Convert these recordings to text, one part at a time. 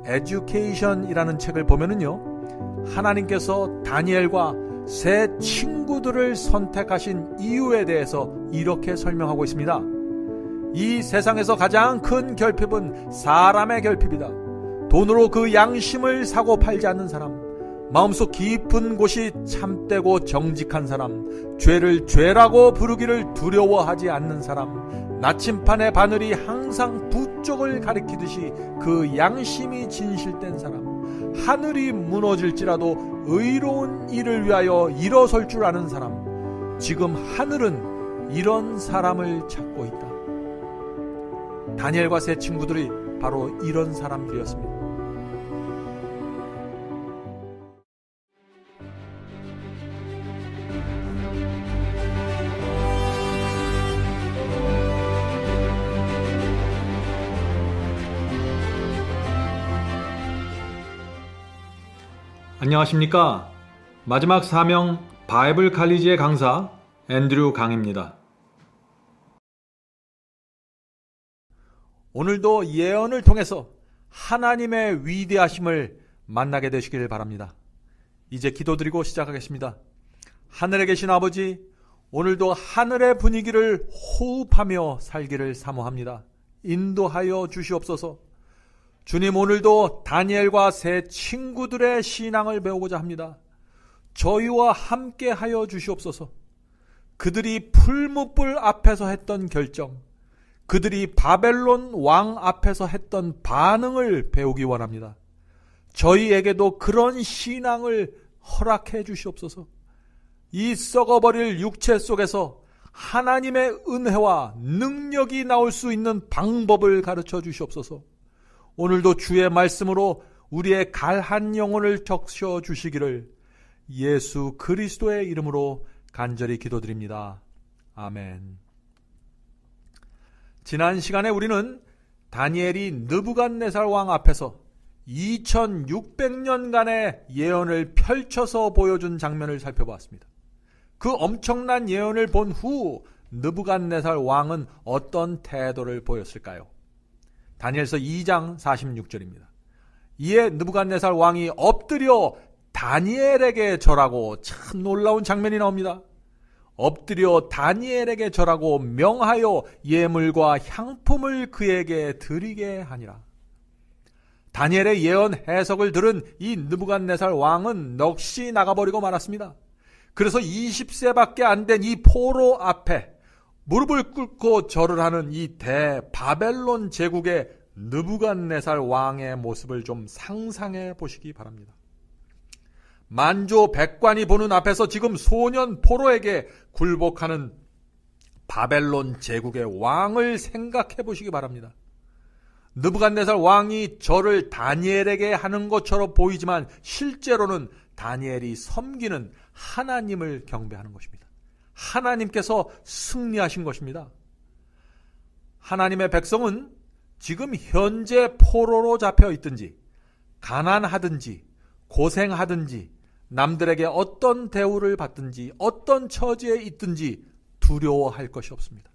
Education이라는 책을 보면은요, 하나님께서 다니엘과 세 친구들을 선택하신 이유에 대해서 이렇게 설명하고 있습니다. 이 세상에서 가장 큰 결핍은 사람의 결핍이다. 돈으로 그 양심을 사고 팔지 않는 사람, 마음속 깊은 곳이 참되고 정직한 사람, 죄를 죄라고 부르기를 두려워하지 않는 사람, 나침판의 바늘이 항상 북쪽을 가리키듯이 그 양심이 진실된 사람, 하늘이 무너질지라도 의로운 일을 위하여 일어설 줄 아는 사람, 지금 하늘은 이런 사람을 찾고 있다. 다니엘과 세 친구들이 바로 이런 사람들이었습니다. 안녕하십니까? 마지막 사명 바이블 칼리지의 강사 앤드류 강입니다. 오늘도 예언을 통해서 하나님의 위대하심을 만나게 되시길 바랍니다. 이제 기도드리고 시작하겠습니다. 하늘에 계신 아버지, 오늘도 하늘의 분위기를 호흡하며 살기를 사모합니다. 인도하여 주시옵소서. 주님, 오늘도 다니엘과 세 친구들의 신앙을 배우고자 합니다. 저희와 함께 하여 주시옵소서. 그들이 풀무불 앞에서 했던 결정, 그들이 바벨론 왕 앞에서 했던 반응을 배우기 원합니다. 저희에게도 그런 신앙을 허락해 주시옵소서. 이 썩어버릴 육체 속에서 하나님의 은혜와 능력이 나올 수 있는 방법을 가르쳐 주시옵소서. 오늘도 주의 말씀으로 우리의 갈한 영혼을 적셔 주시기를 예수 그리스도의 이름으로 간절히 기도드립니다. 아멘. 지난 시간에 우리는 다니엘이 느부갓네살 왕 앞에서 2600년간의 예언을 펼쳐서 보여준 장면을 살펴보았습니다. 그 엄청난 예언을 본 후 느부갓네살 왕은 어떤 태도를 보였을까요? 다니엘서 2장 46절입니다. 이에 느부갓네살 왕이 엎드려 다니엘에게 절하고, 참 놀라운 장면이 나옵니다. 엎드려 다니엘에게 절하고 명하여 예물과 향품을 그에게 드리게 하니라. 다니엘의 예언 해석을 들은 이 느부갓네살 왕은 넋이 나가버리고 말았습니다. 그래서 20세밖에 안 된 이 포로 앞에 무릎을 꿇고 절을 하는 이 대바벨론 제국의 느부갓네살 왕의 모습을 좀 상상해 보시기 바랍니다. 만조 백관이 보는 앞에서 지금 소년 포로에게 굴복하는 바벨론 제국의 왕을 생각해 보시기 바랍니다. 느부갓네살 왕이 절을 다니엘에게 하는 것처럼 보이지만 실제로는 다니엘이 섬기는 하나님을 경배하는 것입니다. 하나님께서 승리하신 것입니다. 하나님의 백성은 지금 현재 포로로 잡혀 있든지, 가난하든지, 고생하든지, 남들에게 어떤 대우를 받든지, 어떤 처지에 있든지 두려워할 것이 없습니다.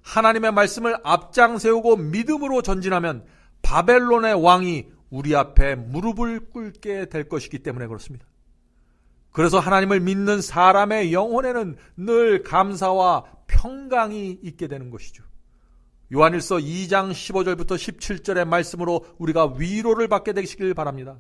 하나님의 말씀을 앞장 세우고 믿음으로 전진하면 바벨론의 왕이 우리 앞에 무릎을 꿇게 될 것이기 때문에 그렇습니다. 그래서 하나님을 믿는 사람의 영혼에는 늘 감사와 평강이 있게 되는 것이죠. 요한일서 2장 15절부터 17절의 말씀으로 우리가 위로를 받게 되시길 바랍니다.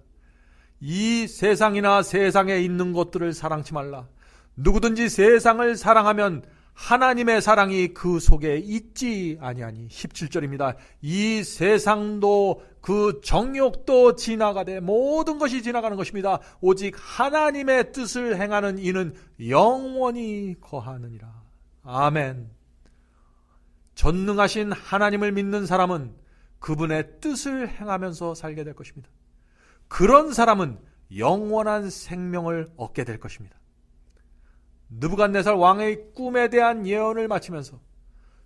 이 세상이나 세상에 있는 것들을 사랑치 말라. 누구든지 세상을 사랑하면 하나님의 사랑이 그 속에 있지 아니하니. 17절입니다. 이 세상도 그 정욕도 지나가되 모든 것이 지나가는 것입니다. 오직 하나님의 뜻을 행하는 이는 영원히 거하느니라. 아멘. 전능하신 하나님을 믿는 사람은 그분의 뜻을 행하면서 살게 될 것입니다. 그런 사람은 영원한 생명을 얻게 될 것입니다. 느부갓네살 왕의 꿈에 대한 예언을 마치면서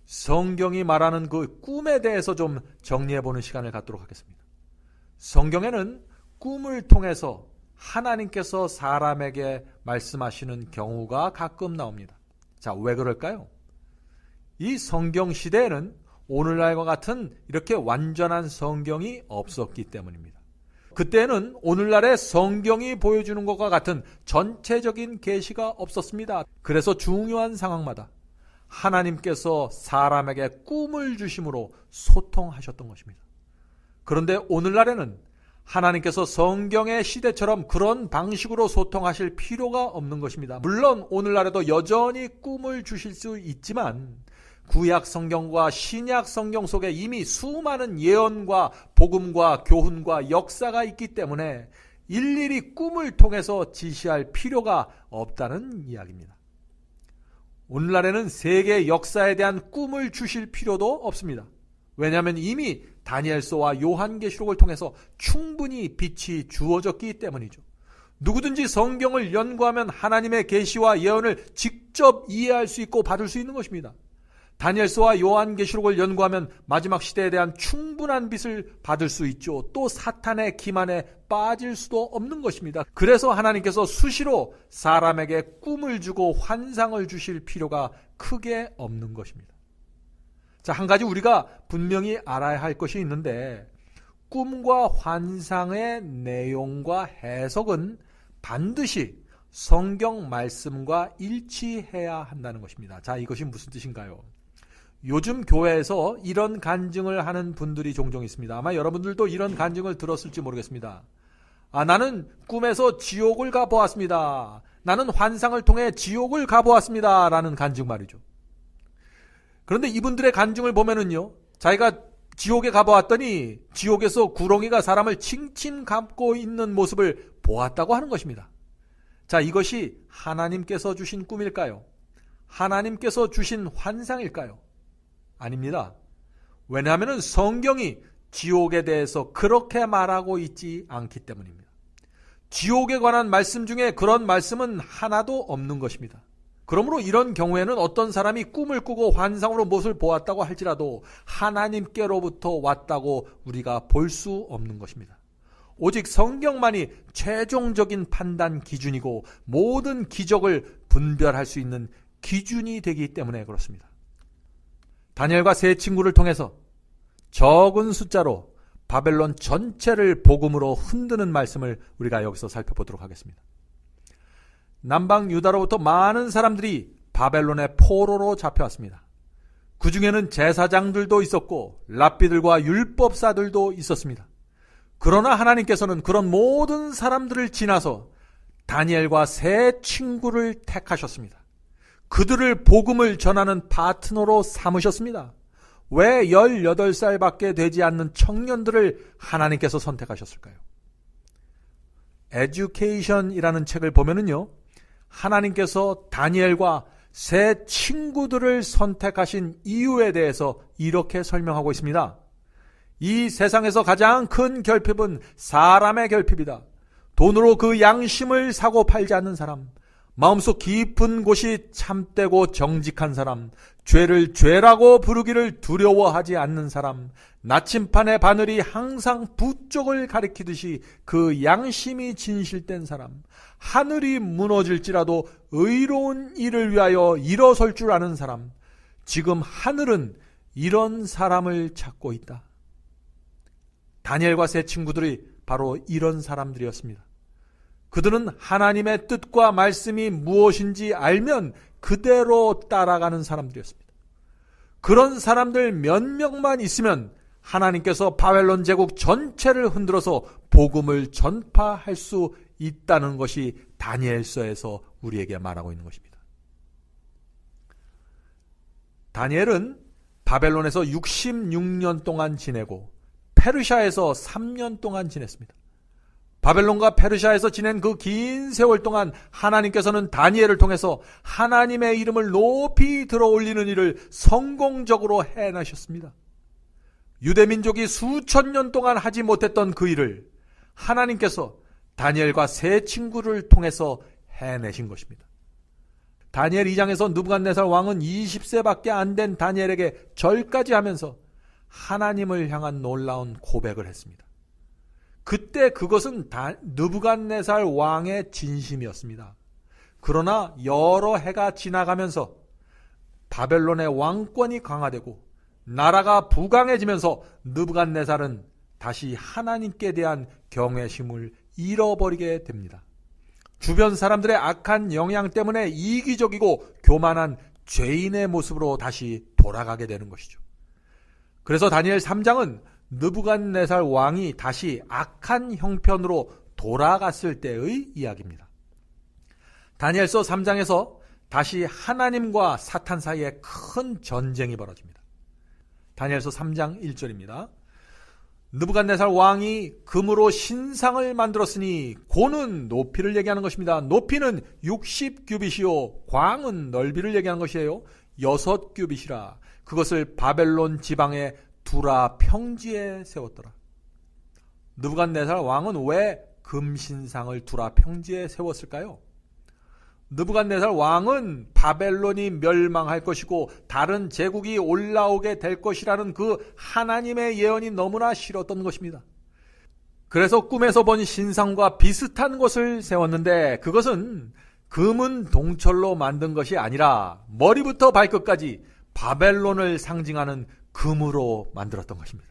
성경이 말하는 그 꿈에 대해서 좀 정리해보는 시간을 갖도록 하겠습니다. 성경에는 꿈을 통해서 하나님께서 사람에게 말씀하시는 경우가 가끔 나옵니다. 자, 왜 그럴까요? 이 성경 시대에는 오늘날과 같은 이렇게 완전한 성경이 없었기 때문입니다. 그때는 오늘날의 성경이 보여주는 것과 같은 전체적인 계시가 없었습니다. 그래서 중요한 상황마다 하나님께서 사람에게 꿈을 주심으로 소통하셨던 것입니다. 그런데 오늘날에는 하나님께서 성경의 시대처럼 그런 방식으로 소통하실 필요가 없는 것입니다. 물론 오늘날에도 여전히 꿈을 주실 수 있지만 구약 성경과 신약 성경 속에 이미 수많은 예언과 복음과 교훈과 역사가 있기 때문에 일일이 꿈을 통해서 지시할 필요가 없다는 이야기입니다. 오늘날에는 세계 역사에 대한 꿈을 주실 필요도 없습니다. 왜냐하면 이미 다니엘서와 요한계시록을 통해서 충분히 빛이 주어졌기 때문이죠. 누구든지 성경을 연구하면 하나님의 계시와 예언을 직접 이해할 수 있고 받을 수 있는 것입니다. 다니엘서와 요한계시록을 연구하면 마지막 시대에 대한 충분한 빛을 받을 수 있죠. 또 사탄의 기만에 빠질 수도 없는 것입니다. 그래서 하나님께서 수시로 사람에게 꿈을 주고 환상을 주실 필요가 크게 없는 것입니다. 자, 한 가지 우리가 분명히 알아야 할 것이 있는데 꿈과 환상의 내용과 해석은 반드시 성경 말씀과 일치해야 한다는 것입니다. 자, 이것이 무슨 뜻인가요? 요즘 교회에서 이런 간증을 하는 분들이 종종 있습니다. 아마 여러분들도 이런 간증을 들었을지 모르겠습니다. 나는 꿈에서 지옥을 가보았습니다. 나는 환상을 통해 지옥을 가보았습니다. 라는 간증 말이죠. 그런데 이분들의 간증을 보면은요, 자기가 지옥에 가보았더니 지옥에서 구렁이가 사람을 칭칭 감고 있는 모습을 보았다고 하는 것입니다. 자, 이것이 하나님께서 주신 꿈일까요? 하나님께서 주신 환상일까요? 아닙니다. 왜냐하면 성경이 지옥에 대해서 그렇게 말하고 있지 않기 때문입니다. 지옥에 관한 말씀 중에 그런 말씀은 하나도 없는 것입니다. 그러므로 이런 경우에는 어떤 사람이 꿈을 꾸고 환상으로 무엇을 보았다고 할지라도 하나님께로부터 왔다고 우리가 볼 수 없는 것입니다. 오직 성경만이 최종적인 판단 기준이고 모든 기적을 분별할 수 있는 기준이 되기 때문에 그렇습니다. 다니엘과 세 친구를 통해서 적은 숫자로 바벨론 전체를 복음으로 흔드는 말씀을 우리가 여기서 살펴보도록 하겠습니다. 남방 유다로부터 많은 사람들이 바벨론의 포로로 잡혀왔습니다. 그 중에는 제사장들도 있었고 랍비들과 율법사들도 있었습니다. 그러나 하나님께서는 그런 모든 사람들을 지나서 다니엘과 세 친구를 택하셨습니다. 그들을 복음을 전하는 파트너로 삼으셨습니다. 왜 18살밖에 되지 않는 청년들을 하나님께서 선택하셨을까요? 에듀케이션이라는 책을 보면은요, 하나님께서 다니엘과 세 친구들을 선택하신 이유에 대해서 이렇게 설명하고 있습니다. 이 세상에서 가장 큰 결핍은 사람의 결핍이다. 돈으로 그 양심을 사고 팔지 않는 사람, 마음속 깊은 곳이 참되고 정직한 사람, 죄를 죄라고 부르기를 두려워하지 않는 사람, 나침판의 바늘이 항상 부쪽을 가리키듯이 그 양심이 진실된 사람, 하늘이 무너질지라도 의로운 일을 위하여 일어설 줄 아는 사람, 지금 하늘은 이런 사람을 찾고 있다. 다니엘과 세 친구들이 바로 이런 사람들이었습니다. 그들은 하나님의 뜻과 말씀이 무엇인지 알면 그대로 따라가는 사람들이었습니다. 그런 사람들 몇 명만 있으면 하나님께서 바벨론 제국 전체를 흔들어서 복음을 전파할 수 있다는 것이 다니엘서에서 우리에게 말하고 있는 것입니다. 다니엘은 바벨론에서 66년 동안 지내고 페르시아에서 3년 동안 지냈습니다. 바벨론과 페르시아에서 지낸 그 긴 세월 동안 하나님께서는 다니엘을 통해서 하나님의 이름을 높이 들어올리는 일을 성공적으로 해내셨습니다. 유대민족이 수천 년 동안 하지 못했던 그 일을 하나님께서 다니엘과 세 친구를 통해서 해내신 것입니다. 다니엘 2장에서 느부갓네살 왕은 20세밖에 안 된 다니엘에게 절까지 하면서 하나님을 향한 놀라운 고백을 했습니다. 그때 그것은 느부갓네살 왕의 진심이었습니다. 그러나 여러 해가 지나가면서 바벨론의 왕권이 강화되고 나라가 부강해지면서 느부갓네살은 다시 하나님께 대한 경외심을 잃어버리게 됩니다. 주변 사람들의 악한 영향 때문에 이기적이고 교만한 죄인의 모습으로 다시 돌아가게 되는 것이죠. 그래서 다니엘 3장은 느부갓네살 왕이 다시 악한 형편으로 돌아갔을 때의 이야기입니다. 다니엘서 3장에서 다시 하나님과 사탄 사이에 큰 전쟁이 벌어집니다. 다니엘서 3장 1절입니다. 느부갓네살 왕이 금으로 신상을 만들었으니 고는 높이를 얘기하는 것입니다. 높이는 60규빗이요 광은 넓이를 얘기하는 것이에요. 6규빗이라. 그것을 바벨론 지방의 두라 평지에 세웠더라. 느부갓네살 왕은 왜 금신상을 두라 평지에 세웠을까요? 느부갓네살 왕은 바벨론이 멸망할 것이고 다른 제국이 올라오게 될 것이라는 그 하나님의 예언이 너무나 싫었던 것입니다. 그래서 꿈에서 본 신상과 비슷한 것을 세웠는데 그것은 금은 동철로 만든 것이 아니라 머리부터 발끝까지 바벨론을 상징하는 금으로 만들었던 것입니다.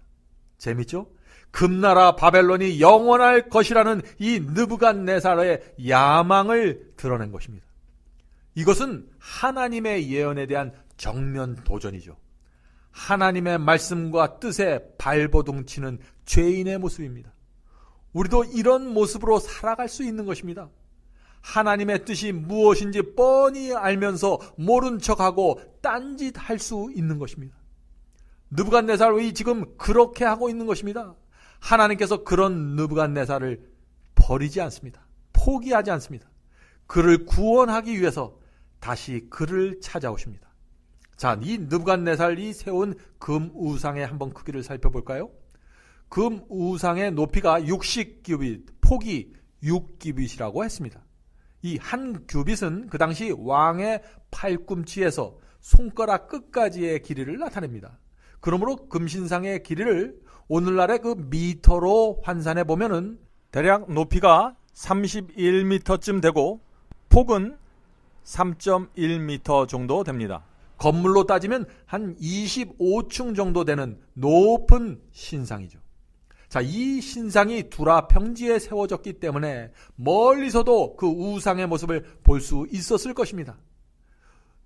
재밌죠? 금나라 바벨론이 영원할 것이라는 이 느부갓네살의 야망을 드러낸 것입니다. 이것은 하나님의 예언에 대한 정면 도전이죠. 하나님의 말씀과 뜻에 발버둥치는 죄인의 모습입니다. 우리도 이런 모습으로 살아갈 수 있는 것입니다. 하나님의 뜻이 무엇인지 뻔히 알면서 모른 척하고 딴짓할 수 있는 것입니다. 느부갓네살이 지금 그렇게 하고 있는 것입니다. 하나님께서 그런 느부갓네살을 버리지 않습니다. 포기하지 않습니다. 그를 구원하기 위해서 다시 그를 찾아오십니다. 자, 이 느부갓네살이 세운 금 우상의 한번 크기를 살펴볼까요? 금 우상의 높이가 60규빗, 폭이 6규빗이라고 했습니다. 이 한 규빗은 그 당시 왕의 팔꿈치에서 손가락 끝까지의 길이를 나타냅니다. 그러므로 금신상의 길이를 오늘날의 그 미터로 환산해 보면은 대략 높이가 31m쯤 되고 폭은 3.1m 정도 됩니다. 건물로 따지면 한 25층 정도 되는 높은 신상이죠. 자, 이 신상이 두라 평지에 세워졌기 때문에 멀리서도 그 우상의 모습을 볼 수 있었을 것입니다.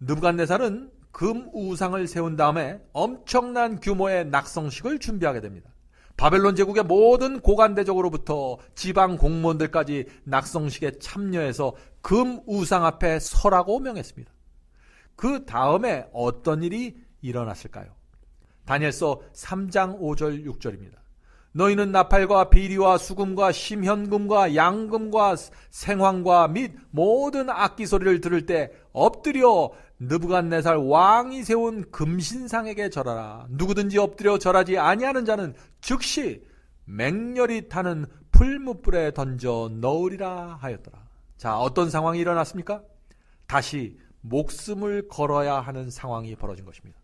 느부갓네살은 금 우상을 세운 다음에 엄청난 규모의 낙성식을 준비하게 됩니다. 바벨론 제국의 모든 고관대적으로부터 지방 공무원들까지 낙성식에 참여해서 금 우상 앞에 서라고 명했습니다. 그 다음에 어떤 일이 일어났을까요? 다니엘서 3장 5절 6절입니다. 너희는 나팔과 비리와 수금과 심현금과 양금과 생황과 및 모든 악기 소리를 들을 때 엎드려 느부갓네살 왕이 세운 금신상에게 절하라. 누구든지 엎드려 절하지 아니하는 자는 즉시 맹렬히 타는 풀무불에 던져 넣으리라 하였더라. 자, 어떤 상황이 일어났습니까? 다시 목숨을 걸어야 하는 상황이 벌어진 것입니다.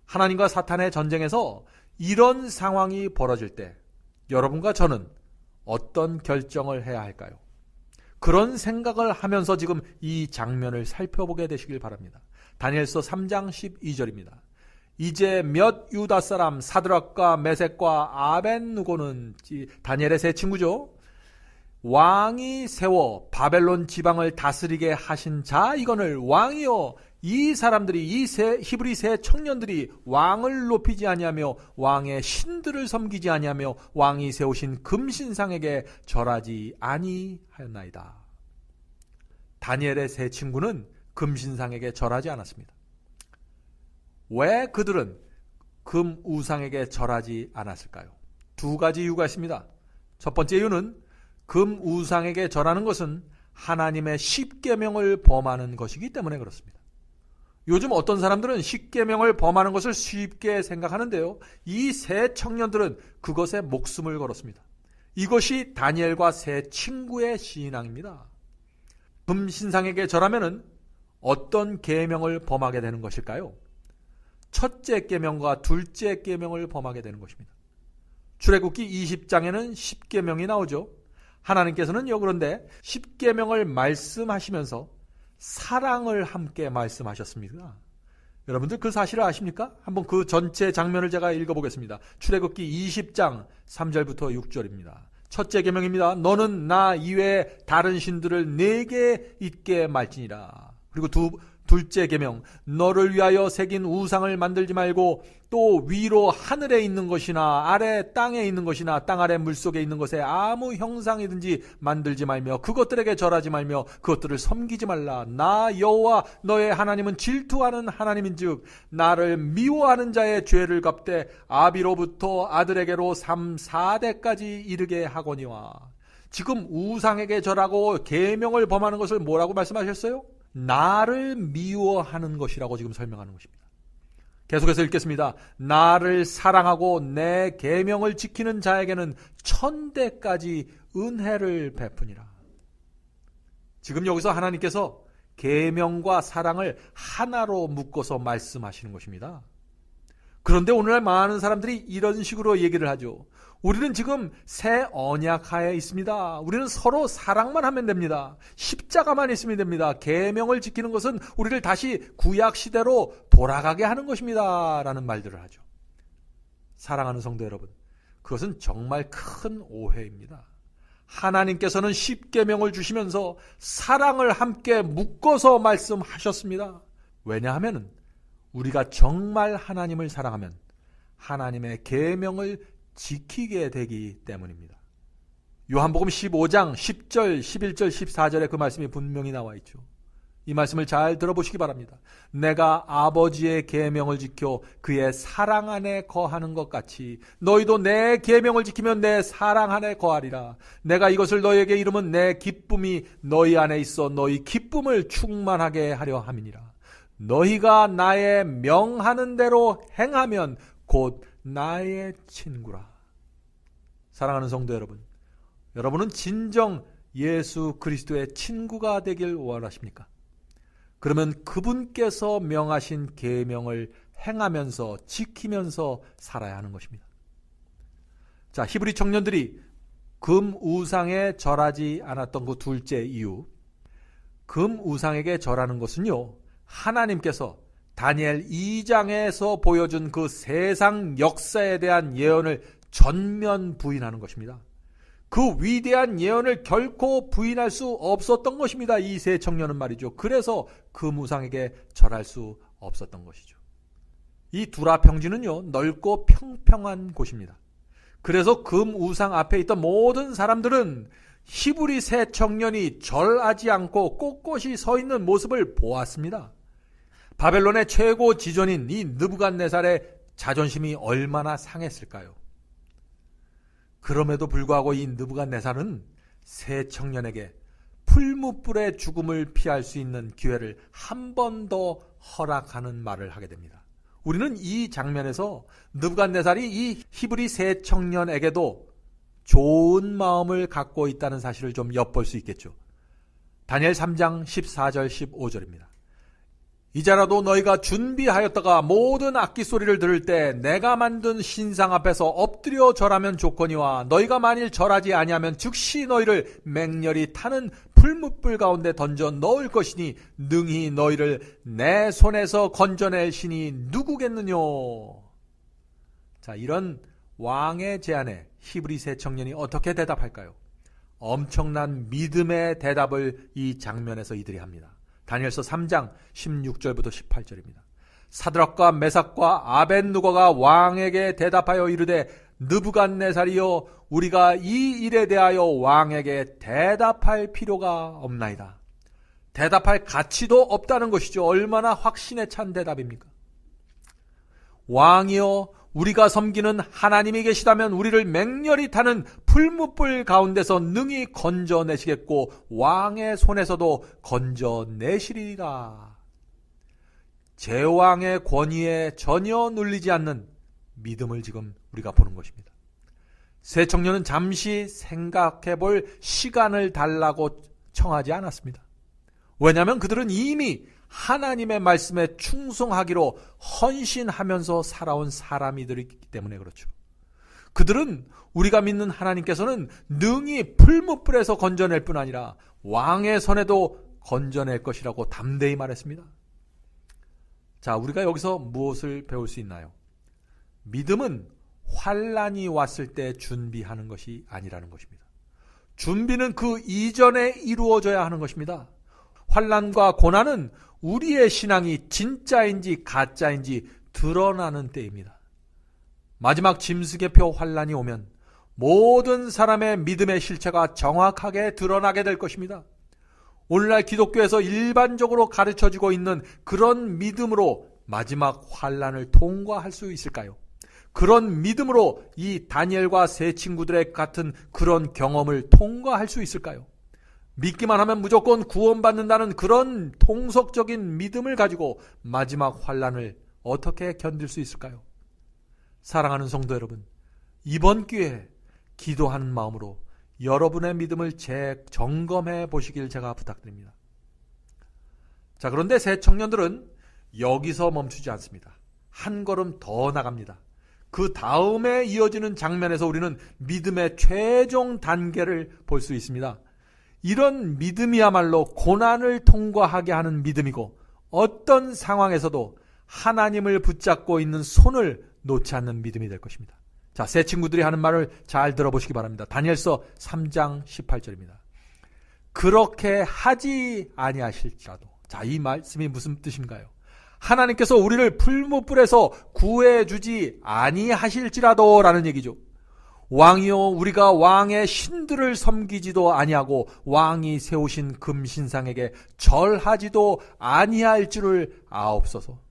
하나님과 사탄의 전쟁에서 이런 상황이 벌어질 때 여러분과 저는 어떤 결정을 해야 할까요? 그런 생각을 하면서 지금 이 장면을 살펴보게 되시길 바랍니다. 다니엘서 3장 12절입니다. 이제 몇 유다 사람 사드락과 메섹과 아벤누고는 다니엘의 세 친구죠. 왕이 세워 바벨론 지방을 다스리게 하신 자 이거늘 왕이여 이 사람들이 이 히브리 세 청년들이 왕을 높이지 아니하며 왕의 신들을 섬기지 아니하며 왕이 세우신 금신상에게 절하지 아니하였나이다. 다니엘의 세 친구는 금신상에게 절하지 않았습니다. 왜 그들은 금 우상에게 절하지 않았을까요? 두 가지 이유가 있습니다. 첫 번째 이유는 금 우상에게 절하는 것은 하나님의 십계명을 범하는 것이기 때문에 그렇습니다. 요즘 어떤 사람들은 십계명을 범하는 것을 쉽게 생각하는데요. 이 세 청년들은 그것에 목숨을 걸었습니다. 이것이 다니엘과 세 친구의 신앙입니다. 금신상에게 절하면은 어떤 계명을 범하게 되는 것일까요? 첫째 계명과 둘째 계명을 범하게 되는 것입니다. 출애굽기 20장에는 십계명이 나오죠. 하나님께서는요, 그런데 십계명을 말씀하시면서 사랑을 함께 말씀하셨습니다. 여러분들 그 사실을 아십니까? 한번 그 전체 장면을 제가 읽어보겠습니다. 출애굽기 20장 3절부터 6절입니다. 첫째 계명입니다. 너는 나 이외에 다른 신들을 내게 있게 말지니라. 그리고 둘째 계명, 너를 위하여 새긴 우상을 만들지 말고 또 위로 하늘에 있는 것이나 아래 땅에 있는 것이나 땅 아래 물속에 있는 것에 아무 형상이든지 만들지 말며 그것들에게 절하지 말며 그것들을 섬기지 말라. 나 여호와 너의 하나님은 질투하는 하나님인즉 나를 미워하는 자의 죄를 갚되 아비로부터 아들에게로 3, 4대까지 이르게 하거니와. 지금 우상에게 절하고 계명을 범하는 것을 뭐라고 말씀하셨어요? 나를 미워하는 것이라고 지금 설명하는 것입니다. 계속해서 읽겠습니다. 나를 사랑하고 내 계명을 지키는 자에게는 1000대까지 은혜를 베푸니라. 지금 여기서 하나님께서 계명과 사랑을 하나로 묶어서 말씀하시는 것입니다. 그런데 오늘날 많은 사람들이 이런 식으로 얘기를 하죠. 우리는 지금 새 언약하에 있습니다. 우리는 서로 사랑만 하면 됩니다. 십자가만 있으면 됩니다. 계명을 지키는 것은 우리를 다시 구약 시대로 돌아가게 하는 것입니다. 라는 말들을 하죠. 사랑하는 성도 여러분, 그것은 정말 큰 오해입니다. 하나님께서는 십계명을 주시면서 사랑을 함께 묶어서 말씀하셨습니다. 왜냐하면 우리가 정말 하나님을 사랑하면 하나님의 계명을 지키게 되기 때문입니다. 요한복음 15장 10절, 11절, 14절에 그 말씀이 분명히 나와 있죠. 이 말씀을 잘 들어보시기 바랍니다. 내가 아버지의 계명을 지켜 그의 사랑 안에 거하는 것 같이 너희도 내 계명을 지키면 내 사랑 안에 거하리라. 내가 이것을 너희에게 이름은 내 기쁨이 너희 안에 있어 너희 기쁨을 충만하게 하려 함이니라. 너희가 나의 명하는 대로 행하면 곧 나의 친구라. 사랑하는 성도 여러분, 여러분은 진정 예수 그리스도의 친구가 되길 원하십니까? 그러면 그분께서 명하신 계명을 행하면서 지키면서 살아야 하는 것입니다. 자, 히브리 청년들이 금 우상에 절하지 않았던 그 둘째 이유, 금 우상에게 절하는 것은요, 하나님께서 다니엘 2장에서 보여준 그 세상 역사에 대한 예언을 전면 부인하는 것입니다. 그 위대한 예언을 결코 부인할 수 없었던 것입니다. 이 세 청년은 말이죠. 그래서 금 우상에게 절할 수 없었던 것이죠. 이 두라 평지는요, 넓고 평평한 곳입니다. 그래서 금 우상 앞에 있던 모든 사람들은 히브리 세 청년이 절하지 않고 꼿꼿이 서 있는 모습을 보았습니다. 바벨론의 최고 지존인 이 느부갓네살의 자존심이 얼마나 상했을까요? 그럼에도 불구하고 이 느부갓네살은 세 청년에게 풀무불의 죽음을 피할 수 있는 기회를 한 번 더 허락하는 말을 하게 됩니다. 우리는 이 장면에서 느부갓네살이 이 히브리 세 청년에게도 좋은 마음을 갖고 있다는 사실을 좀 엿볼 수 있겠죠. 다니엘 3장 14절 15절입니다. 이제라도 너희가 준비하였다가 모든 악기 소리를 들을 때 내가 만든 신상 앞에서 엎드려 절하면 좋거니와 너희가 만일 절하지 아니하면 즉시 너희를 맹렬히 타는 풀무불 가운데 던져 넣을 것이니 능히 너희를 내 손에서 건져낼 신이 누구겠느뇨. 자, 이런 왕의 제안에 히브리 세 청년이 어떻게 대답할까요? 엄청난 믿음의 대답을 이 장면에서 이들이 합니다. 다니엘서 3장 16절부터 18절입니다. 사드락과 메삭과 아벳느고가 왕에게 대답하여 이르되 느부갓네살이여 우리가 이 일에 대하여 왕에게 대답할 필요가 없나이다. 대답할 가치도 없다는 것이죠. 얼마나 확신에 찬 대답입니까? 왕이여 우리가 섬기는 하나님이 계시다면 우리를 맹렬히 타는 풀무불 가운데서 능히 건져내시겠고 왕의 손에서도 건져내시리라. 제왕의 권위에 전혀 눌리지 않는 믿음을 지금 우리가 보는 것입니다. 세 청년은 잠시 생각해 볼 시간을 달라고 청하지 않았습니다. 왜냐하면 그들은 이미 하나님의 말씀에 충성하기로 헌신하면서 살아온 사람이들이기 때문에 그렇죠. 그들은 우리가 믿는 하나님께서는 능히 풀무불에서 건져낼 뿐 아니라 왕의 손에도 건져낼 것이라고 담대히 말했습니다. 자, 우리가 여기서 무엇을 배울 수 있나요? 믿음은 환난이 왔을 때 준비하는 것이 아니라는 것입니다. 준비는 그 이전에 이루어져야 하는 것입니다. 환난과 고난은 우리의 신앙이 진짜인지 가짜인지 드러나는 때입니다. 마지막 짐승의표 환난이 오면 모든 사람의 믿음의 실체가 정확하게 드러나게 될 것입니다. 오늘날 기독교에서 일반적으로 가르쳐지고 있는 그런 믿음으로 마지막 환난을 통과할 수 있을까요? 그런 믿음으로 이 다니엘과 세 친구들의 같은 그런 경험을 통과할 수 있을까요? 믿기만 하면 무조건 구원받는다는 그런 통속적인 믿음을 가지고 마지막 환난을 어떻게 견딜 수 있을까요? 사랑하는 성도 여러분, 이번 기회에 기도하는 마음으로 여러분의 믿음을 재점검해 보시길 제가 부탁드립니다. 자, 그런데 새 청년들은 여기서 멈추지 않습니다. 한 걸음 더 나갑니다. 그 다음에 이어지는 장면에서 우리는 믿음의 최종 단계를 볼 수 있습니다. 이런 믿음이야말로 고난을 통과하게 하는 믿음이고 어떤 상황에서도 하나님을 붙잡고 있는 손을 놓지 않는 믿음이 될 것입니다. 자, 새 친구들이 하는 말을 잘 들어보시기 바랍니다. 다니엘서 3장 18절입니다. 그렇게 하지 아니하실지라도. 자, 이 말씀이 무슨 뜻인가요? 하나님께서 우리를 풀무불에서 구해주지 아니하실지라도 라는 얘기죠. 왕이요, 우리가 왕의 신들을 섬기지도 아니하고 왕이 세우신 금신상에게 절하지도 아니할 줄을 아옵소서.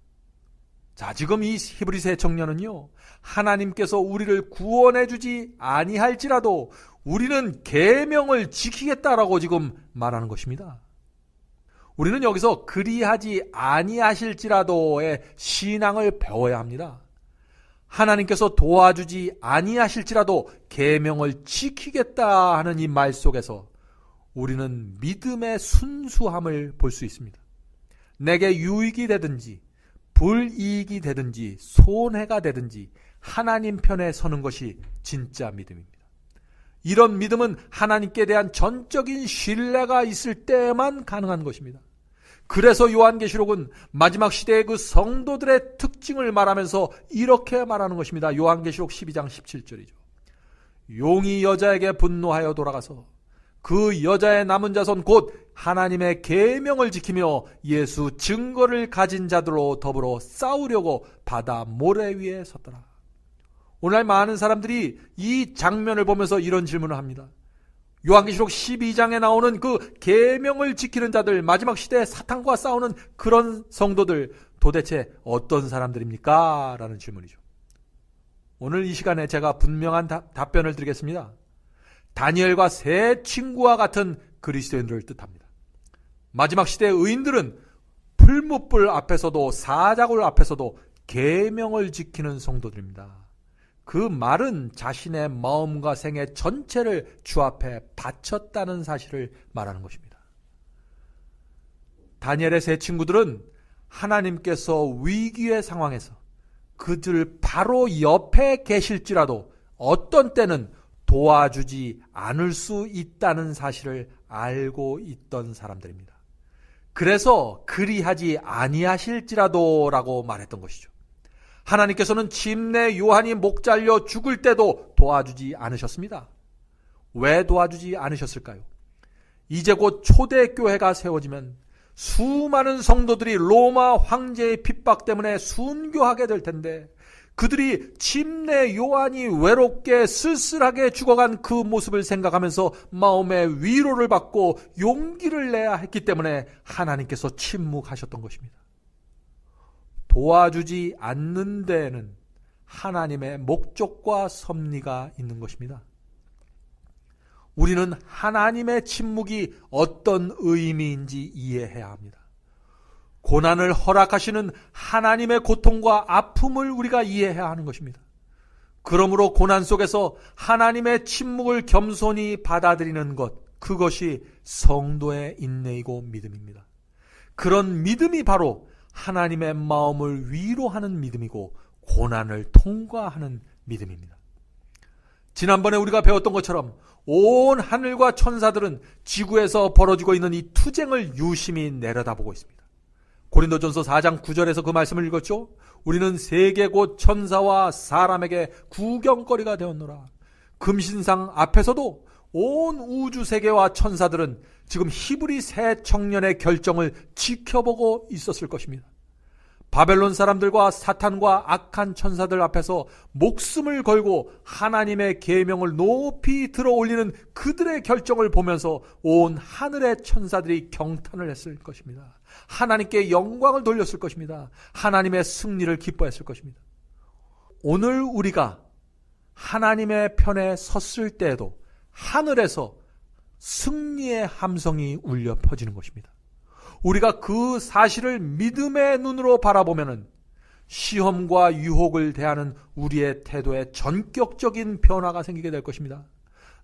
자, 지금 이 히브리서 청년은요, 하나님께서 우리를 구원해주지 아니할지라도 우리는 계명을 지키겠다라고 지금 말하는 것입니다. 우리는 여기서 그리하지 아니하실지라도의 신앙을 배워야 합니다. 하나님께서 도와주지 아니하실지라도 계명을 지키겠다 하는 이 말 속에서 우리는 믿음의 순수함을 볼 수 있습니다. 내게 유익이 되든지 불이익이 되든지 손해가 되든지 하나님 편에 서는 것이 진짜 믿음입니다. 이런 믿음은 하나님께 대한 전적인 신뢰가 있을 때만 가능한 것입니다. 그래서 요한계시록은 마지막 시대의 그 성도들의 특징을 말하면서 이렇게 말하는 것입니다. 요한계시록 12장 17절이죠. 용이 여자에게 분노하여 돌아가서 그 여자의 남은 자손 곧 하나님의 계명을 지키며 예수 증거를 가진 자들로 더불어 싸우려고 바다 모래 위에 섰더라. 오늘날 많은 사람들이 이 장면을 보면서 이런 질문을 합니다. 요한계시록 12장에 나오는 그 계명을 지키는 자들, 마지막 시대에 사탄과 싸우는 그런 성도들 도대체 어떤 사람들입니까? 라는 질문이죠. 오늘 이 시간에 제가 분명한 답변을 드리겠습니다. 다니엘과 세 친구와 같은 그리스도인들을 뜻합니다. 마지막 시대의 의인들은 풀무불 앞에서도 사자굴 앞에서도 계명을 지키는 성도들입니다. 그 말은 자신의 마음과 생애 전체를 주 앞에 바쳤다는 사실을 말하는 것입니다. 다니엘의 세 친구들은 하나님께서 위기의 상황에서 그들 바로 옆에 계실지라도 어떤 때는 도와주지 않을 수 있다는 사실을 알고 있던 사람들입니다. 그래서 그리하지 아니하실지라도 라고 말했던 것이죠. 하나님께서는 침례 요한이 목 잘려 죽을 때도 도와주지 않으셨습니다. 왜 도와주지 않으셨을까요? 이제 곧 초대교회가 세워지면 수많은 성도들이 로마 황제의 핍박 때문에 순교하게 될 텐데 그들이 침례 요한이 외롭게 쓸쓸하게 죽어간 그 모습을 생각하면서 마음의 위로를 받고 용기를 내야 했기 때문에 하나님께서 침묵하셨던 것입니다. 도와주지 않는 데에는 하나님의 목적과 섭리가 있는 것입니다. 우리는 하나님의 침묵이 어떤 의미인지 이해해야 합니다. 고난을 허락하시는 하나님의 고통과 아픔을 우리가 이해해야 하는 것입니다. 그러므로 고난 속에서 하나님의 침묵을 겸손히 받아들이는 것, 그것이 성도의 인내이고 믿음입니다. 그런 믿음이 바로 하나님의 마음을 위로하는 믿음이고 고난을 통과하는 믿음입니다. 지난번에 우리가 배웠던 것처럼 온 하늘과 천사들은 지구에서 벌어지고 있는 이 투쟁을 유심히 내려다보고 있습니다. 고린도전서 4장 9절에서 그 말씀을 읽었죠. 우리는 세계 곧 천사와 사람에게 구경거리가 되었노라. 금신상 앞에서도 온 우주 세계와 천사들은 지금 히브리 새 청년의 결정을 지켜보고 있었을 것입니다. 바벨론 사람들과 사탄과 악한 천사들 앞에서 목숨을 걸고 하나님의 계명을 높이 들어올리는 그들의 결정을 보면서 온 하늘의 천사들이 경탄을 했을 것입니다. 하나님께 영광을 돌렸을 것입니다. 하나님의 승리를 기뻐했을 것입니다. 오늘 우리가 하나님의 편에 섰을 때에도 하늘에서 승리의 함성이 울려 퍼지는 것입니다. 우리가 그 사실을 믿음의 눈으로 바라보면은 시험과 유혹을 대하는 우리의 태도에 전격적인 변화가 생기게 될 것입니다.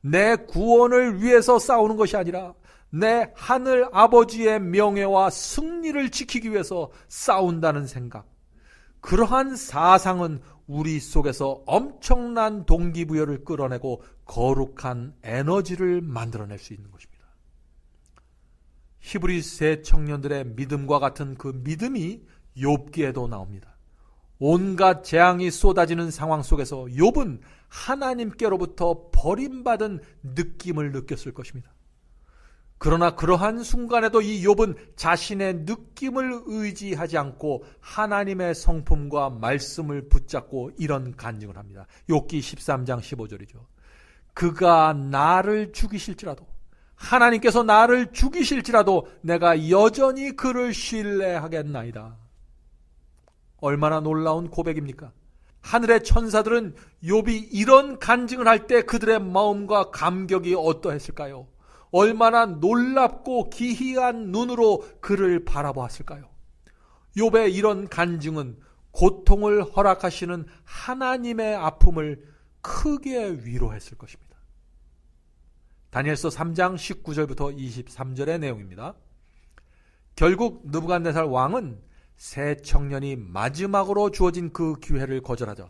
내 구원을 위해서 싸우는 것이 아니라 내 하늘 아버지의 명예와 승리를 지키기 위해서 싸운다는 생각. 그러한 사상은 우리 속에서 엄청난 동기부여를 끌어내고 거룩한 에너지를 만들어낼 수 있는 것입니다. 히브리 새 청년들의 믿음과 같은 그 믿음이 욥기에도 나옵니다. 온갖 재앙이 쏟아지는 상황 속에서 욥은 하나님께로부터 버림받은 느낌을 느꼈을 것입니다. 그러나 그러한 순간에도 이 욥은 자신의 느낌을 의지하지 않고 하나님의 성품과 말씀을 붙잡고 이런 간증을 합니다. 욥기 13장 15절이죠. 그가 나를 죽이실지라도, 하나님께서 나를 죽이실지라도 내가 여전히 그를 신뢰하겠나이다. 얼마나 놀라운 고백입니까? 하늘의 천사들은 욥이 이런 간증을 할 때 그들의 마음과 감격이 어떠했을까요? 얼마나 놀랍고 기이한 눈으로 그를 바라보았을까요? 욥의 이런 간증은 고통을 허락하시는 하나님의 아픔을 크게 위로했을 것입니다. 다니엘서 3장 19절부터 23절의 내용입니다. 결국 느부갓네살 왕은 새 청년이 마지막으로 주어진 그 기회를 거절하자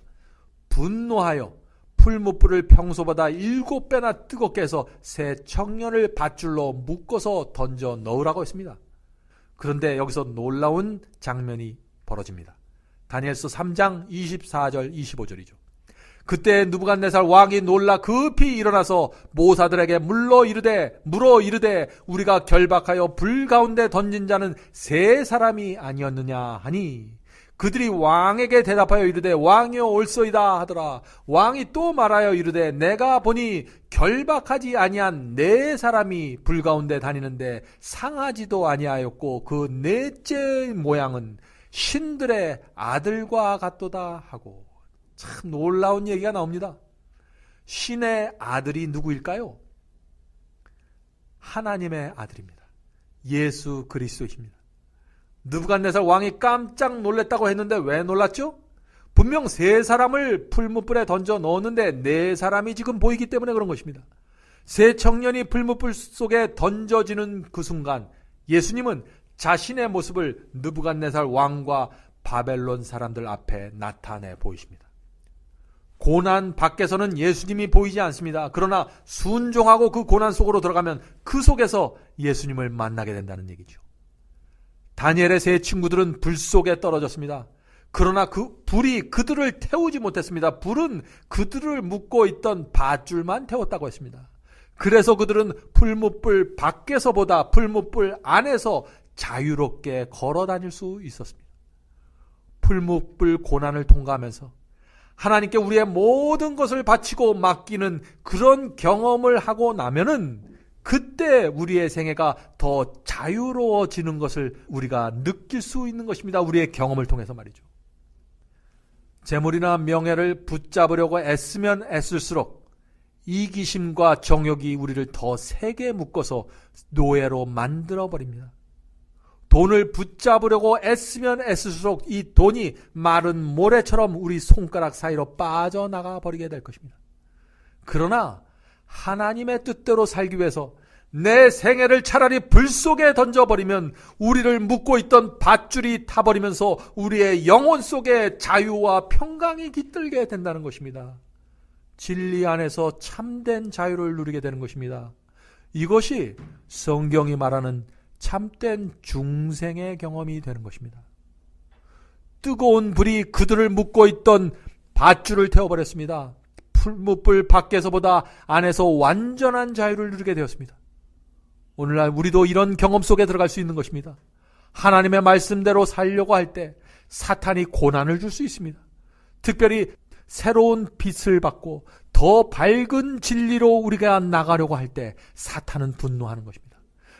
분노하여 풀무불을 평소보다 7배나 뜨겁게 해서 새 청년을 밧줄로 묶어서 던져 넣으라고 했습니다. 그런데 여기서 놀라운 장면이 벌어집니다. 다니엘서 3장 24절 25절이죠. 그때 느부갓네살 왕이 놀라 급히 일어나서 모사들에게 물어 이르되 우리가 결박하여 불 가운데 던진 자는 세 사람이 아니었느냐 하니 그들이 왕에게 대답하여 이르되 왕이여 옳소이다 하더라. 왕이 또 말하여 이르되 내가 보니 결박하지 아니한 네 사람이 불 가운데 다니는데 상하지도 아니하였고 그 넷째 모양은 신들의 아들과 같도다 하고, 참 놀라운 얘기가 나옵니다. 신의 아들이 누구일까요? 하나님의 아들입니다. 예수 그리스도이십니다. 느부갓네살 왕이 깜짝 놀랐다고 했는데 왜 놀랐죠? 분명 세 사람을 풀무불에 던져 넣었는데 네 사람이 지금 보이기 때문에 그런 것입니다. 세 청년이 풀무불 속에 던져지는 그 순간 예수님은 자신의 모습을 느부갓네살 왕과 바벨론 사람들 앞에 나타내 보이십니다. 고난 밖에서는 예수님이 보이지 않습니다. 그러나 순종하고 그 고난 속으로 들어가면 그 속에서 예수님을 만나게 된다는 얘기죠. 다니엘의 세 친구들은 불 속에 떨어졌습니다. 그러나 그 불이 그들을 태우지 못했습니다. 불은 그들을 묶고 있던 밧줄만 태웠다고 했습니다. 그래서 그들은 풀무불 밖에서보다 풀무불 안에서 자유롭게 걸어 다닐 수 있었습니다. 풀무불 고난을 통과하면서 하나님께 우리의 모든 것을 바치고 맡기는 그런 경험을 하고 나면은 그때 우리의 생애가 더 자유로워지는 것을 우리가 느낄 수 있는 것입니다. 우리의 경험을 통해서 말이죠. 재물이나 명예를 붙잡으려고 애쓰면 애쓸수록 이기심과 정욕이 우리를 더 세게 묶어서 노예로 만들어버립니다. 돈을 붙잡으려고 애쓰면 애쓸수록 이 돈이 마른 모래처럼 우리 손가락 사이로 빠져나가 버리게 될 것입니다. 그러나 하나님의 뜻대로 살기 위해서 내 생애를 차라리 불 속에 던져버리면 우리를 묶고 있던 밧줄이 타버리면서 우리의 영혼 속에 자유와 평강이 깃들게 된다는 것입니다. 진리 안에서 참된 자유를 누리게 되는 것입니다. 이것이 성경이 말하는 참된 중생의 경험이 되는 것입니다. 뜨거운 불이 그들을 묶고 있던 밧줄을 태워버렸습니다. 풀무불 밖에서보다 안에서 완전한 자유를 누리게 되었습니다. 오늘날 우리도 이런 경험 속에 들어갈 수 있는 것입니다. 하나님의 말씀대로 살려고 할 때 사탄이 고난을 줄 수 있습니다. 특별히 새로운 빛을 받고 더 밝은 진리로 우리가 나가려고 할 때 사탄은 분노하는 것입니다.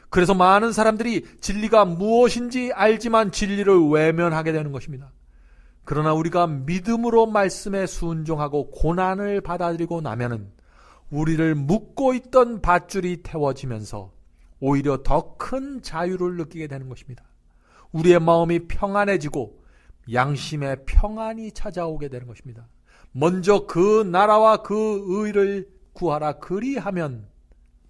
그래서 많은 사람들이 진리가 무엇인지 알지만 진리를 외면하게 되는 것입니다. 그러나 우리가 믿음으로 말씀에 순종하고 고난을 받아들이고 나면은 우리를 묶고 있던 밧줄이 태워지면서 오히려 더 큰 자유를 느끼게 되는 것입니다. 우리의 마음이 평안해지고 양심의 평안이 찾아오게 되는 것입니다. 먼저 그 나라와 그 의를 구하라 그리하면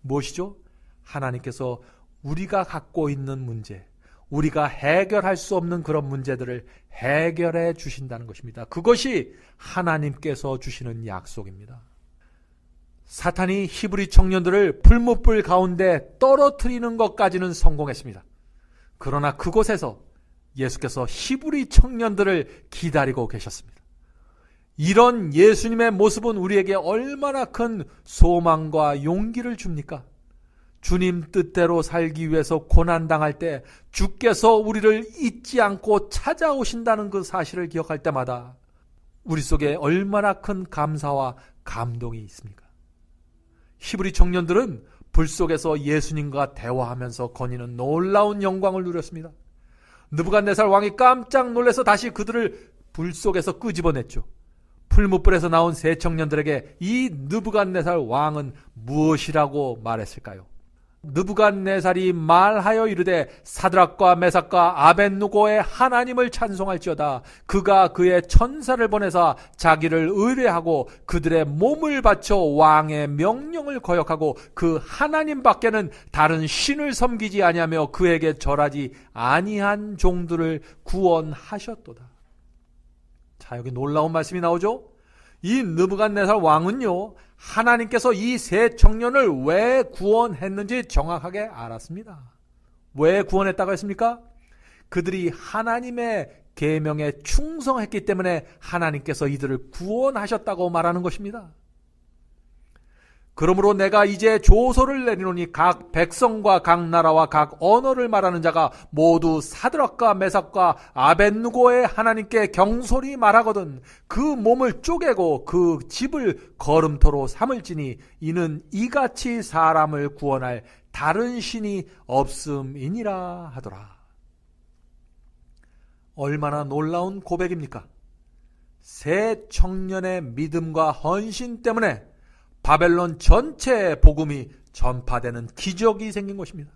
무엇이죠? 하나님께서 우리가 갖고 있는 문제, 우리가 해결할 수 없는 그런 문제들을 해결해 주신다는 것입니다. 그것이 하나님께서 주시는 약속입니다. 사탄이 히브리 청년들을 풀무불 가운데 떨어뜨리는 것까지는 성공했습니다. 그러나 그곳에서 예수께서 히브리 청년들을 기다리고 계셨습니다. 이런 예수님의 모습은 우리에게 얼마나 큰 소망과 용기를 줍니까? 주님 뜻대로 살기 위해서 고난당할 때 주께서 우리를 잊지 않고 찾아오신다는 그 사실을 기억할 때마다 우리 속에 얼마나 큰 감사와 감동이 있습니까? 히브리 청년들은 불 속에서 예수님과 대화하면서 거니는 놀라운 영광을 누렸습니다. 느부갓네살 왕이 깜짝 놀라서 다시 그들을 불 속에서 끄집어냈죠. 풀무불에서 나온 세 청년들에게 이 느부갓네살 왕은 무엇이라고 말했을까요? 느부갓네살이 말하여 이르되 사드락과 메삭과 아벳느고의 하나님을 찬송할지어다. 그가 그의 천사를 보내사 자기를 의뢰하고 그들의 몸을 바쳐 왕의 명령을 거역하고 그 하나님 밖에는 다른 신을 섬기지 아니하며 그에게 절하지 아니한 종들을 구원하셨도다. 자, 여기 놀라운 말씀이 나오죠. 이 느부갓네살 왕은요, 하나님께서 이 세 청년을 왜 구원했는지 정확하게 알았습니다. 왜 구원했다고 했습니까? 그들이 하나님의 계명에 충성했기 때문에 하나님께서 이들을 구원하셨다고 말하는 것입니다. 그러므로 내가 이제 조서를 내리노니 각 백성과 각 나라와 각 언어를 말하는 자가 모두 사드락과 메삭과 아벳느고의 하나님께 경솔히 말하거든 그 몸을 쪼개고 그 집을 거름토로 삼을지니 이는 이같이 사람을 구원할 다른 신이 없음이니라 하더라. 얼마나 놀라운 고백입니까? 세 청년의 믿음과 헌신 때문에 바벨론 전체의 복음이 전파되는 기적이 생긴 것입니다.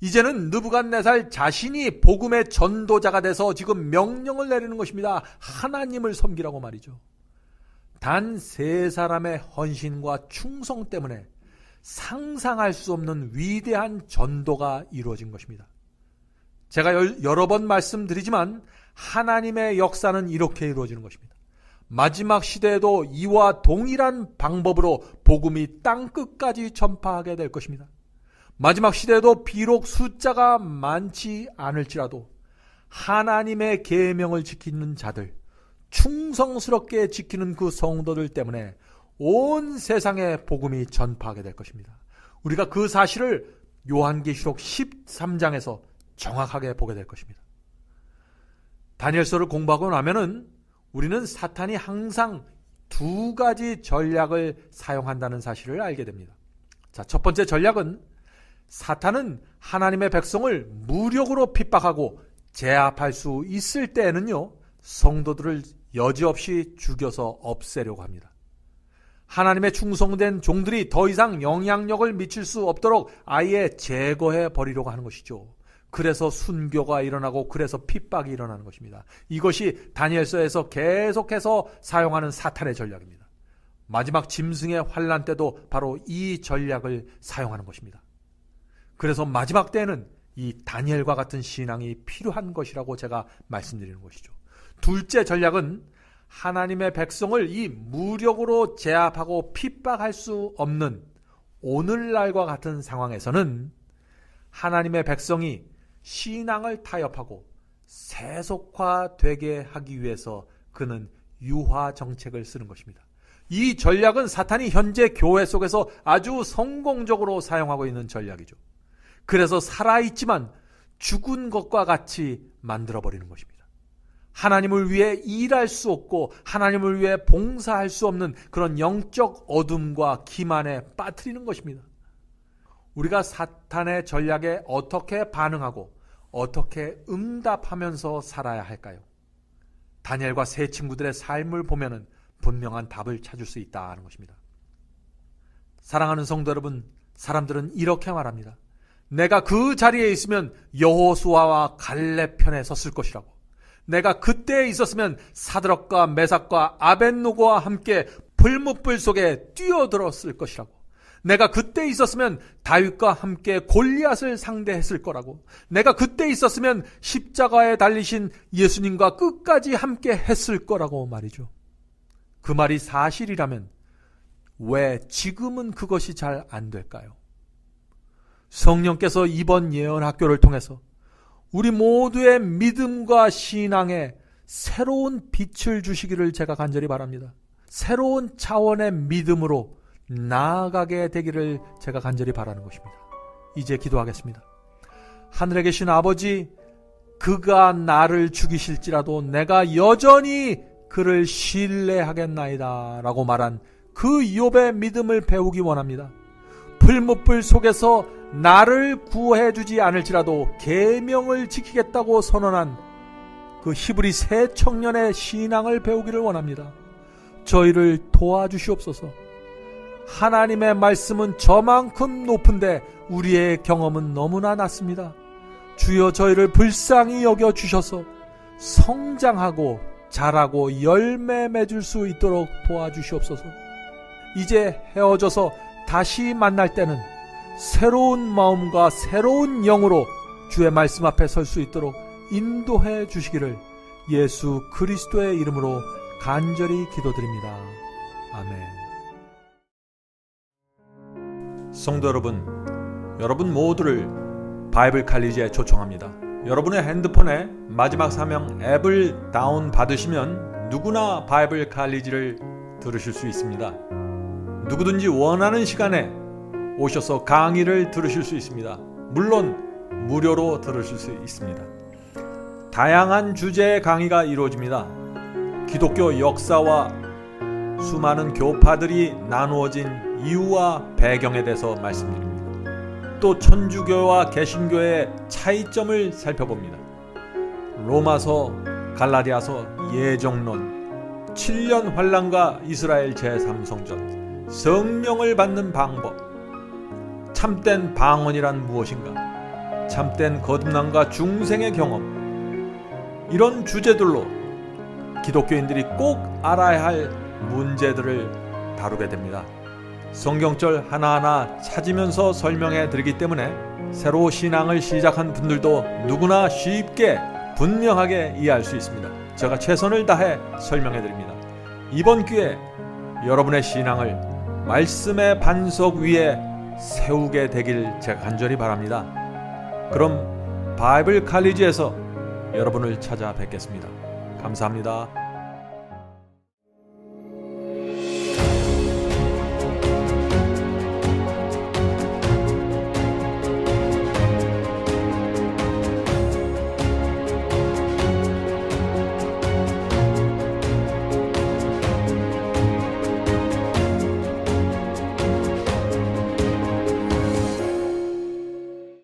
이제는 느부갓네살 자신이 복음의 전도자가 돼서 지금 명령을 내리는 것입니다. 하나님을 섬기라고 말이죠. 단 세 사람의 헌신과 충성 때문에 상상할 수 없는 위대한 전도가 이루어진 것입니다. 제가 여러 번 말씀드리지만 하나님의 역사는 이렇게 이루어지는 것입니다. 마지막 시대에도 이와 동일한 방법으로 복음이 땅끝까지 전파하게 될 것입니다. 마지막 시대에도 비록 숫자가 많지 않을지라도 하나님의 계명을 지키는 자들, 충성스럽게 지키는 그 성도들 때문에 온 세상에 복음이 전파하게 될 것입니다. 우리가 그 사실을 요한계시록 13장에서 정확하게 보게 될 것입니다. 다니엘서를 공부하고 나면은 우리는 사탄이 항상 두 가지 전략을 사용한다는 사실을 알게 됩니다. 자, 첫 번째 전략은 사탄은 하나님의 백성을 무력으로 핍박하고 제압할 수 있을 때에는요, 성도들을 여지없이 죽여서 없애려고 합니다. 하나님의 충성된 종들이 더 이상 영향력을 미칠 수 없도록 아예 제거해 버리려고 하는 것이죠. 그래서 순교가 일어나고 그래서 핍박이 일어나는 것입니다. 이것이 다니엘서에서 계속해서 사용하는 사탄의 전략입니다. 마지막 짐승의 환난 때도 바로 이 전략을 사용하는 것입니다. 그래서 마지막 때에는 이 다니엘과 같은 신앙이 필요한 것이라고 제가 말씀드리는 것이죠. 둘째 전략은 하나님의 백성을 이 무력으로 제압하고 핍박할 수 없는 오늘날과 같은 상황에서는 하나님의 백성이 신앙을 타협하고 세속화되게 하기 위해서 그는 유화 정책을 쓰는 것입니다. 이 전략은 사탄이 현재 교회 속에서 아주 성공적으로 사용하고 있는 전략이죠. 그래서 살아있지만 죽은 것과 같이 만들어버리는 것입니다. 하나님을 위해 일할 수 없고 하나님을 위해 봉사할 수 없는 그런 영적 어둠과 기만에 빠뜨리는 것입니다. 우리가 사탄의 전략에 어떻게 반응하고 어떻게 응답하면서 살아야 할까요? 다니엘과 세 친구들의 삶을 보면은 분명한 답을 찾을 수 있다는 것입니다. 사랑하는 성도 여러분, 사람들은 이렇게 말합니다. 내가 그 자리에 있으면 여호수아와 갈렙 편에 섰을 것이라고. 내가 그때에 있었으면 사드락과 메삭과 아벳노고와 함께 불뭇불 속에 뛰어들었을 것이라고. 내가 그때 있었으면 다윗과 함께 골리앗을 상대했을 거라고. 내가 그때 있었으면 십자가에 달리신 예수님과 끝까지 함께 했을 거라고 말이죠. 그 말이 사실이라면 왜 지금은 그것이 잘 안 될까요? 성령께서 이번 예언학교를 통해서 우리 모두의 믿음과 신앙에 새로운 빛을 주시기를 제가 간절히 바랍니다. 새로운 차원의 믿음으로 나아가게 되기를 제가 간절히 바라는 것입니다. 이제 기도하겠습니다. 하늘에 계신 아버지, 그가 나를 죽이실지라도 내가 여전히 그를 신뢰하겠나이다 라고 말한 그 욥의 믿음을 배우기 원합니다. 풀무불 속에서 나를 구해주지 않을지라도 계명을 지키겠다고 선언한 그 히브리 세 청년의 신앙을 배우기를 원합니다. 저희를 도와주시옵소서. 하나님의 말씀은 저만큼 높은데 우리의 경험은 너무나 낮습니다. 주여 저희를 불쌍히 여겨주셔서 성장하고 자라고 열매 맺을 수 있도록 도와주시옵소서. 이제 헤어져서 다시 만날 때는 새로운 마음과 새로운 영으로 주의 말씀 앞에 설 수 있도록 인도해 주시기를 예수 그리스도의 이름으로 간절히 기도드립니다. 아멘. 성도 여러분, 여러분 모두를 바이블 칼리지에 초청합니다. 여러분의 핸드폰에 마지막 사명 앱을 다운 받으시면 누구나 바이블 칼리지를 들으실 수 있습니다. 누구든지 원하는 시간에 오셔서 강의를 들으실 수 있습니다. 물론 무료로 들으실 수 있습니다. 다양한 주제의 강의가 이루어집니다. 기독교 역사와 수많은 교파들이 나누어진 이유와 배경에 대해서 말씀드립니다. 또 천주교와 개신교의 차이점을 살펴봅니다. 로마서, 갈라디아서, 예정론, 7년 환란과 이스라엘 제3성전, 성령을 받는 방법, 참된 방언이란 무엇인가, 참된 거듭남과 중생의 경험, 이런 주제들로 기독교인들이 꼭 알아야 할 문제들을 다루게 됩니다. 성경절 하나하나 찾으면서 설명해 드리기 때문에 새로 신앙을 시작한 분들도 누구나 쉽게 분명하게 이해할 수 있습니다. 제가 최선을 다해 설명해 드립니다. 이번 기회에 여러분의 신앙을 말씀의 반석 위에 세우게 되길 제가 간절히 바랍니다. 그럼 바이블 칼리지에서 여러분을 찾아뵙겠습니다. 감사합니다.